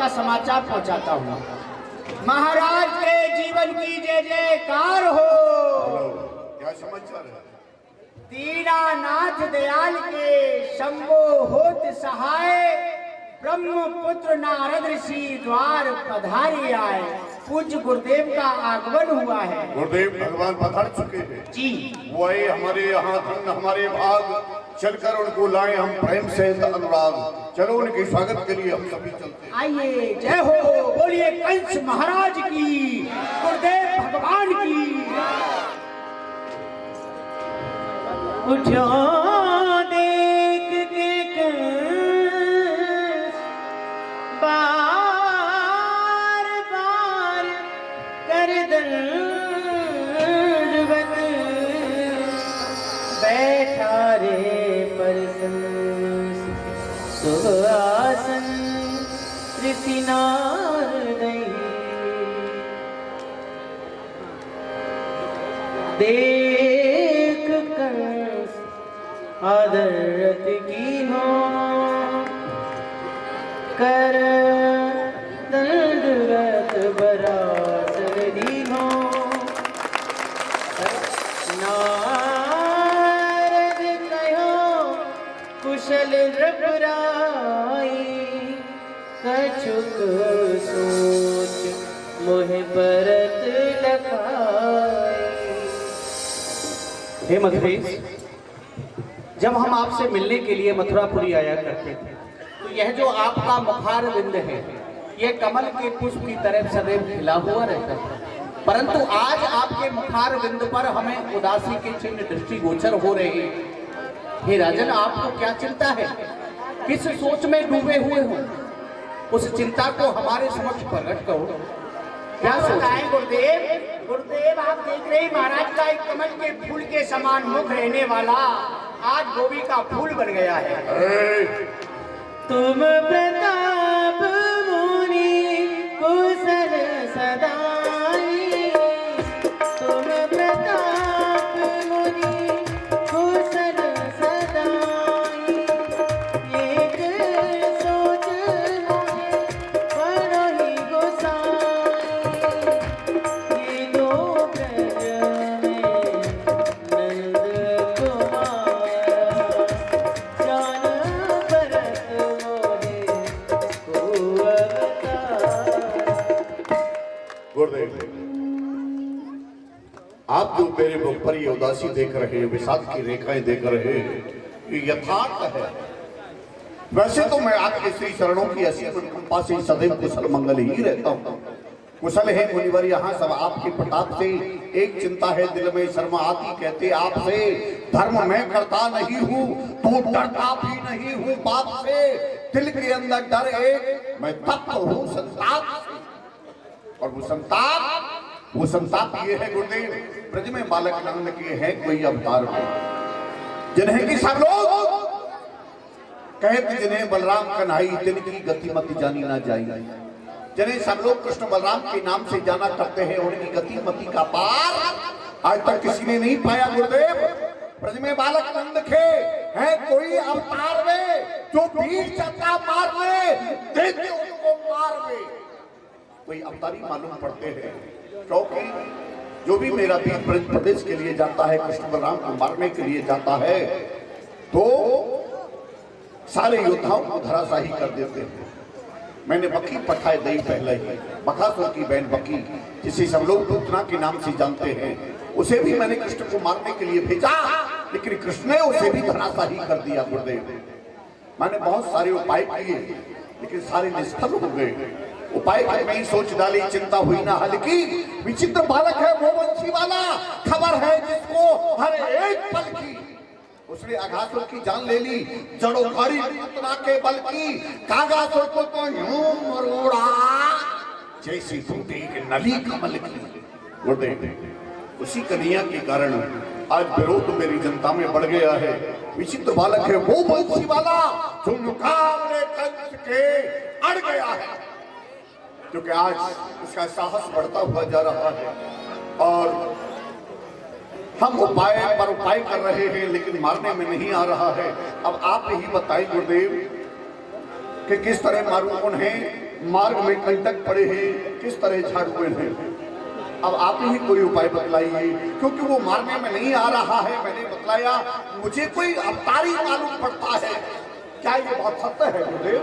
का समाचार पहुंचाता हूँ। महाराज के जीवन की जय जयकार हो। क्या समाचार है? दीनानाथ दयाल के शंभो होत सहाय, ब्रह्मपुत्र नारद ऋषि द्वार पधारी आए। पूज्य गुरुदेव का आगमन हुआ है। गुरुदेव भगवान पधार चुके हैं जी। वो आए हमारे यहाँ, धन हमारे भाग, चलकर उनको लाए हम प्रेम से अनुराग। चलो उनके स्वागत के लिए हम सभी चलते हैं। आइए, जय हो, बोलिए कंस महाराज की, गुरुदेव भगवान की। उठो देख के कंस बार बार कर दंडवत, बैठा रे परसंस सुहासन ऋषिनारदई। देख कंस आदरत की हो, कर दंडवत बरासर दी हो। नारद कहो कुशल नृपराई, कछुक सोच मोहि परत लखाई। हे मधुरेश, जब हम आपसे मिलने के लिए मथुरापुरी आया करते थे तो यह जो आपका मुखार विंद है यह कमल के पुष्प की तरह सदैव खिला हुआ रहता था, परंतु आज आपके मुखार विंद पर हमें उदासी के चिन्ह दृष्टिगोचर हो रहे हैं। हे राजन, आपको क्या चिंता है? किस सोच में डूबे हुए हो? उस चिंता को हमारे समक्ष प्रकट करो। क्या बताएं गुरुदेव? गुरुदेव, आप देख रहे हैं महाराज का एक कमल के फूल के समान मुख रहने वाला आज गोभी का फूल बन गया है। तुम प्रताप मुनि कुशल सदाई, तुम प्रताप मुनि कुशल सदाई। एक सोच मोहे बड़हि गोसाई, ये दो ब्रज में नंद कुमारा, जान भरत मोहे को अवतार। गुरुदेव, आप जो मेरे मुख पर ये उदासी देख रहे हैं, विषाद की रेखाएं देख रहे हैं, ये यथार्थ है। वैसे तो मैं आपके श्री चरणों की असीम कृपा से सदैव कुशल मंगल ही रहता हूँ। कुशल है मुनिवर यहाँ सब आपके प्रताप से। एक चिंता है दिल में शर्मा आती, कहते आपसे धर्म मैं करता नहीं हूँ तो डरता भी नहीं हूँ बाप से। दिल के अंदर डर एक, मैं तप्त हूँ संताप से। और वो संताप ये है गुरुदेव, ब्रज में बालक नंद के हैं कोई अवतार में, जिन्हें की सब लोग कहते, जिन्हें बलराम कन्हई तिनकी गति मत जानी ना जाई। जिन्हें सब लोग कृष्ण बलराम के नाम से जाना करते हैं, उनकी गति मति का पार आज तक किसी ने नहीं पाया गुरुदेव। ब्रज में बालक नंद के हैं कोई अवतार में, जो वीर चक्का मार ले देते उनको मार में। कोई अवतारी मालूम पड़ते हैं, क्योंकि जो भी मेरा वीर ब्रज प्रदेश के लिए जाता है, कृष्ण बलराम को मारने के लिए जाता है, तो सारे योद्धाओं को धराशाही कर देते हैं। मैंने बकी पठाए दई पहले ही, बकासुर की बहन बकी, जिसे सब लोग पूतना के नाम से जानते हैं, उसे भी मैंने कृष्ण को मारने के लिए भेजा, लेकिन कृष्ण ने उसे भी धराशाही कर दिया गुरुदेव। मैंने बहुत सारे उपाय किए, लेकिन सारे निष्फल हो गए। उपाय में ही सोच डाली, चिंता हुई ना हल की। विचित्र बालक है वो वंशी वाला, खबर है जिसको हर एक पल की। उसने अघासुर की जान ले ली, जड़ोकारी पूतना के बल की। कागासुर को तो यूं मरोड़ा जैसी टूटी एक नली कमल की। गुरुदेव, उसी कन्हैया के कारण आज विरोध मेरी जनता में बढ़ गया है। विचित्र बालक है वो वंशी वाला, जो मुकाबले कंस के अड़ गया है, क्योंकि आज उसका साहस बढ़ता हुआ जा रहा है। और हम उपाय पर उपाय कर रहे हैं, लेकिन मारने में नहीं आ रहा है। अब आप ही बताएं गुरुदेव, कि किस तरह मारू उन्हें, मार्ग में कंटक पड़े हैं, किस तरह झाड़ू हैं। अब आप ही कोई उपाय बतलाइए, क्योंकि वो मारने में नहीं आ रहा है। मैंने बतलाया मुझे कोई अवतारी मालूम पड़ता है। क्या ये बात सत्य है गुरुदेव?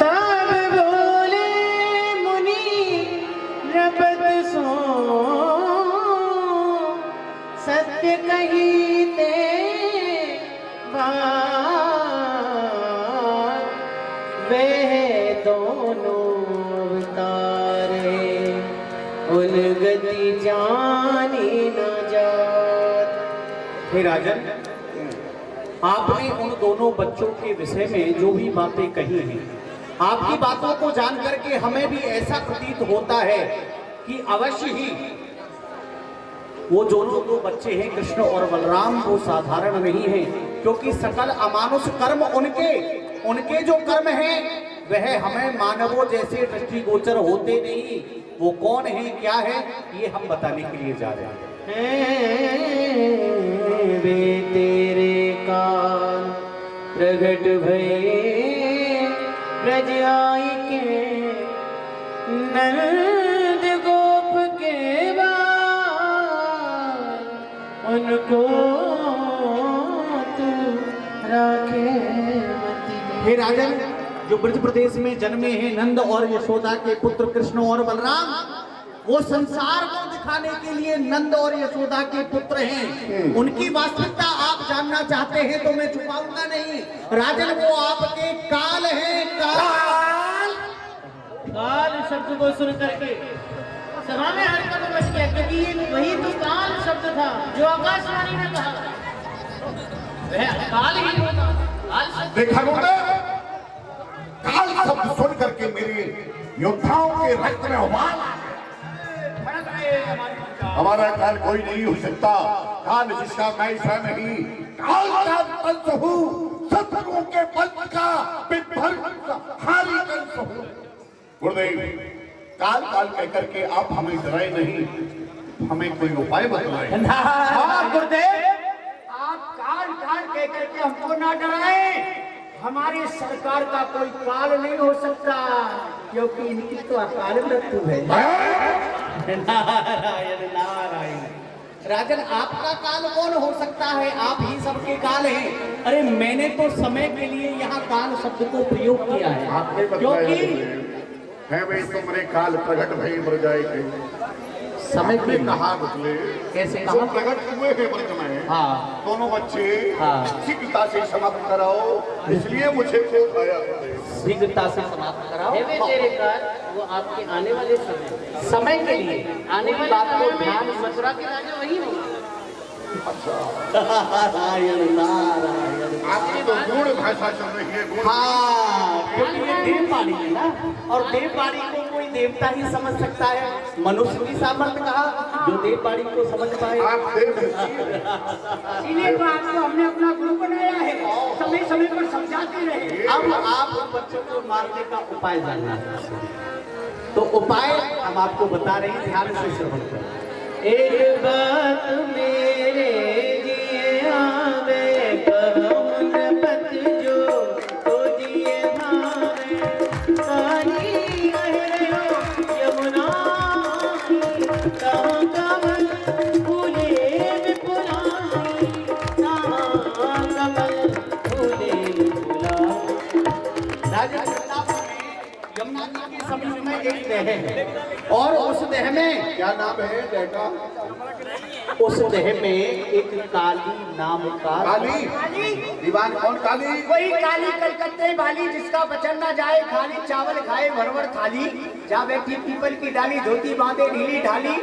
तब बोले मुनि नृपत सो, सत्य कहीते वे दोनों अवतारे, उन गति जानी न जात। हे राजन, आपने उन दोनों बच्चों के विषय में जो भी बातें कही हैं, आपकी बातों को जान करके हमें भी ऐसा प्रतीत होता है कि अवश्य ही वो जो दो बच्चे हैं कृष्ण और बलराम, वो साधारण नहीं है, क्योंकि सकल अमानुष कर्म उनके जो कर्म हैं वह हमें मानवों जैसे दृष्टिगोचर होते नहीं। वो कौन है, क्या है, ये हम बताने के लिए जा रहे हैं। वे तेरे काल प्रगट भये ब्रज आई के, नंद गोप के बाल, उनको तू राखे मति। हे राजन, जो ब्रज प्रदेश में जन्मे हैं नंद और यशोदा के पुत्र कृष्ण और बलराम, वो संसार को दिखाने के लिए नंद और यशोदा के पुत्र हैं। उनकी वास्तविकता आप जानना चाहते हैं तो मैं छुपाऊंगा नहीं। राजन, वो आपके काल हैं। काल काल शब्द को सुन करके सभा में हड़कंप मच गया, क्योंकि ये वही तो काल शब्द था जो आकाशवाणी ने कहा। वह काल ही होगा। काल शब्द देखा गुरुदेव, काल शब्द सुन करके मेरे योद्धाओं के रक्त में उबाल। हमारा काल कोई नहीं हो सकता। काल जिसका मैं स्वयं नहीं, काल का अंश हूँ, सतगुरु के पंच का हारी अंश हूँ। गुरुदेव, काल काल कह करके आप हमें डराए नहीं, हमें कोई उपाय बताएं। हाँ गुरुदेव, आप काल काल कह करके हमको ना डराएं। हमारी सरकार का कोई काल नहीं हो सकता, क्योंकि इनकी तो अकाल मृत्यु है। नारायण नारायण। राजन, आपका काल कौन हो सकता है? आप ही सबके काल हैं। अरे मैंने तो समय के लिए यहाँ काल शब्द को प्रयोग किया है, आपने क्योंकि है भाई तुमरे काल प्रगट भई मर जाएगी। समय आपने के कहा बदले कैसे जो कहा? प्रगट हुए हैं वर्ग में, हाँ दोनों बच्चे हाँ। शीघ्रता से समाप्त कराओ, इसलिए मुझे फोन आया। शीघ्रता से समाप्त कराओ। हे वे तेरे काल, वो आपके आने वाले समय समय के लिए आने वाले बात को समय ध्यान में मथुरा के राजा वही होंगे। नारायण नारायण। आपकी तो गुण भाषा चल रही है। गुण हाँ, क्योंकि ये देववाणी है ना, और देववाणी को कोई देवता ही समझ सकता है। मनुष्य की सामर्थ्य कहा, जो देववाणी को समझ पाए। आप देव इसीलिए तो आपको हमने अपना गुरु बनाया है, समय समय पर समझाते रहे। अब आप उन बच्चों को मारने का उपाय जानना है, तो उपाय हम आपको बता रहे हैं, ध्यान से श्रवण करें। एक बात मेरे जिए आवे, कहूँ नपत जो तो जिए भावे। काली अहरे हो यमुना की, कहाँ कमल फूले विपुलाई, कहाँ कमल फूले विपुलाई। राजा वृंदावन में यमुना जी के समीप में एक देह है, और उस देह में क्या नाम है बेटा? उस देह में एक काली नाम का काली दीवान कौन काली? वही काली कलकत्ते वाली, जिसका बचन न जाए खाली, चावल खाए भरभर थाली। जा बैठी पीपल की डाली, धोती बांधे ढीली ढाली।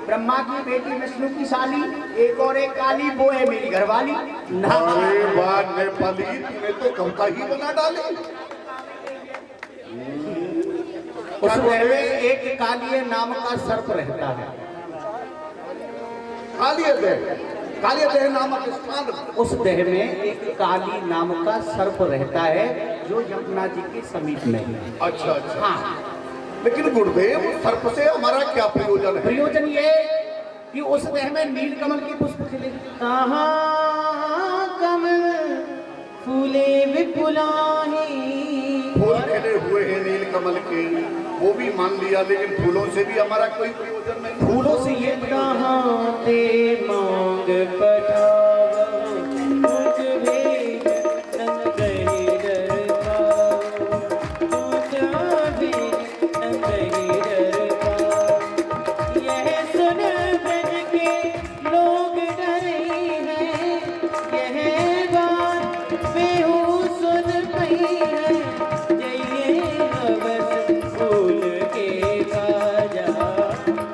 ब्रह्मा की बेटी विष्णु की साली, एक और एक काली, वो है मेरी घरवाली। अरे वाह नेपाली, तूने तो कविता ही बना डाली। उस देह में एक कालिय नाम का सर्प रहता है। कालिय देह नामक स्थान। उस देह में एक काली नाम का सर्प रहता है, जो यमुना जी के समीप में है। अच्छा अच्छा। हाँ, लेकिन गुरुदेव, सर्प से हमारा क्या प्रयोजन है? प्रयोजन ये कि उस देह में नील कमल के पुष्प खिले। कहाँ कमल फूले विपुलाही। फूल खिले हुए हैं नील कमल के, वो भी मान लिया, लेकिन फूलों से भी हमारा कोई प्रयोजन नहीं। फूलों से ये कहाँ ते मांग पठावा, मुख भेद नंग गही डरकाओ, मुख भेद नंग गही डरकाओ। यह सुन ब्रज के लोग डरे हैं, यह बात बेहू सुन पई है। जइए अवस फूल के बाजा,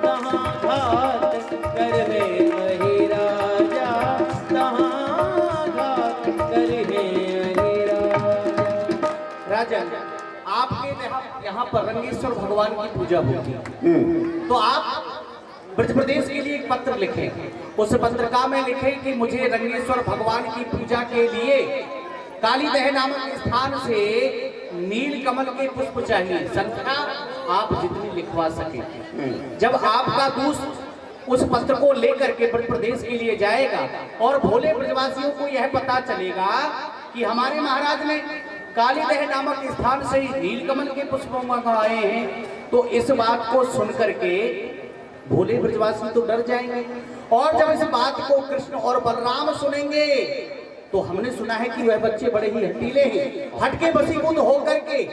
कहाँ घात करवे वही राजा, कहाँ घात करवे वही राजा। राजन, आपके यहाँ पर रंगेश्वर भगवान की पूजा होती है, तो आप ब्रज प्रदेश के लिए एक पत्र लिखें। उस पत्रिका में लिखें कि मुझे रंगेश्वर भगवान की पूजा के लिए कालीदह नामक स्थान से नील कमल के पुष्प चाहिए। संख्या आप जितनी लिखवा सके। जब आपका दूत उस पत्र को लेकर के ब्रज प्रदेश के लिए जाएगा और भोले ब्रजवासियों को यह पता चलेगा कि हमारे महाराज ने कालीदह नामक स्थान से नील कमल के पुष्प मंगवाए हैं, तो इस बात को सुन करके भोले ब्रजवासी तो डर जाएंगे। और जब इस बात को कृष्ण और बलराम सुनेंगे, तो हमने सुना है कि वह बच्चे बड़े ही हठीले हैं, हटके बसीबूत होकर के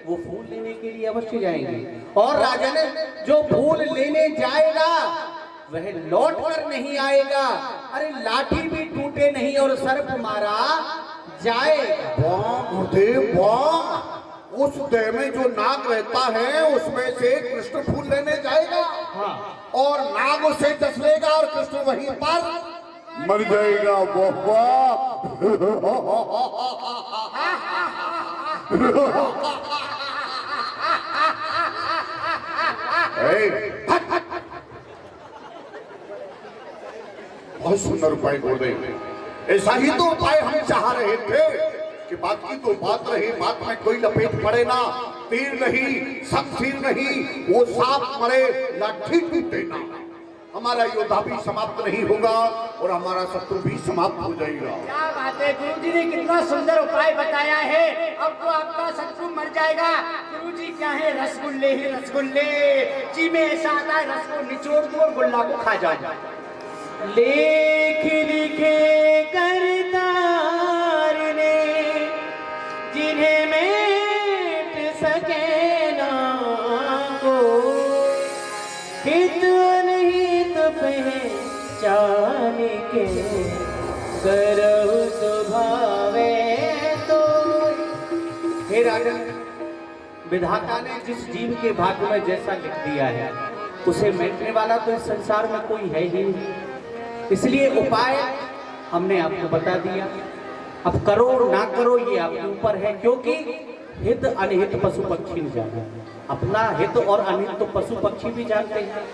वो फूल लेने के लिए अवश्य जाएंगे। और राजन, जो फूल लेने जाएगा वह लौट कर नहीं आएगा। अरे लाठी भी टूटे नहीं और सर्प मारा जाएगा। वाह गुरुदेव वाह, उस देह में जो नाग रहता है उसमें से कृष्ण फूल लेने जाएगा। हाँ। और नाग उसे डस लेगा और कृष्ण वहीं पर मर जाएगा। बहुत सुंदर उपाय गुरुदेव, ऐसा ही तो उपाय हम चाह रहे थे कि बात की तो बात रही, बात में कोई लपेट पड़े ना, तीर नहीं, शमशीर नहीं, वो सांप मरे लाठी टूटे ना, हमारा योद्धा भी समाप्त नहीं होगा और हमारा शत्रु भी समाप्त हो जाएगा। क्या बात है, गुरु जी ने कितना सुंदर उपाय बताया है। अब तो आपका शत्रु मर जाएगा। गुरु जी क्या है, रसगुल्ले ही रसगुल्ले। जी में ऐसा आता है, रस को निचोड़ दो और गुल्ला को खा जाए। लेख लिखे करतार ने, जिन्हें मेट सके ना को, हित अनहित पहचान के, करहु सुभावे तो। हे राजन, विधाता ने जिस जीव के भाग्य में जैसा लिख दिया है उसे मिटने वाला तो इस संसार में कोई है ही नहीं। इसलिए उपाय हमने आपको बता दिया। अब करो ना करो ये आपके ऊपर है, क्योंकि हित अनहित पशु पक्षी नहीं जाने। अपना हित और अनहित तो पशु पक्षी भी जानते हैं।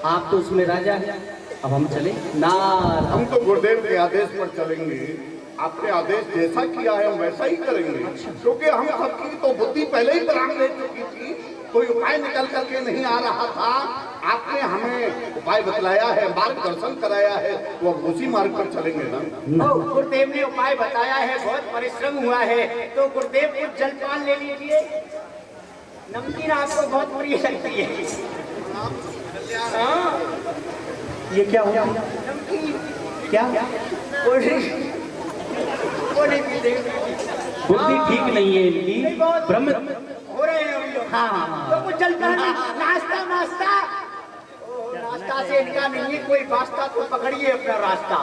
आप तो उसमें राजा हैं। अब हम चले नार। हम तो गुरुदेव के आदेश पर चलेंगे। आपने आदेश जैसा किया है हम वैसा ही करेंगे, क्योंकि हम सबकी तो बुद्धि पहले ही तराम ले चुकी थी। कोई उपाय निकल करके नहीं आ रहा था। आपने हमें उपाय बतलाया है, मार्गदर्शन कराया है, तो हम उसी मार्ग पर चलेंगे ना। गुरुदेव ने उपाय बताया है, बहुत परिश्रम हुआ है, तो गुरुदेव कुछ जलपान ले लीजिए। नमकीन आपको बहुत प्रिय लगती है। हाँ, ये क्या हुआ? नमकीन क्या वो नहीं पीते। बुद्धि ठीक नहीं है इनकी, ब्रह्म हो रहे हैं अभी लोग। हाँ, तो कुछ जलपान, नाश्ता नाश्ता। नाश्ता से इनका नहीं है कोई वास्ता, तो पकड़िए अपना रास्ता।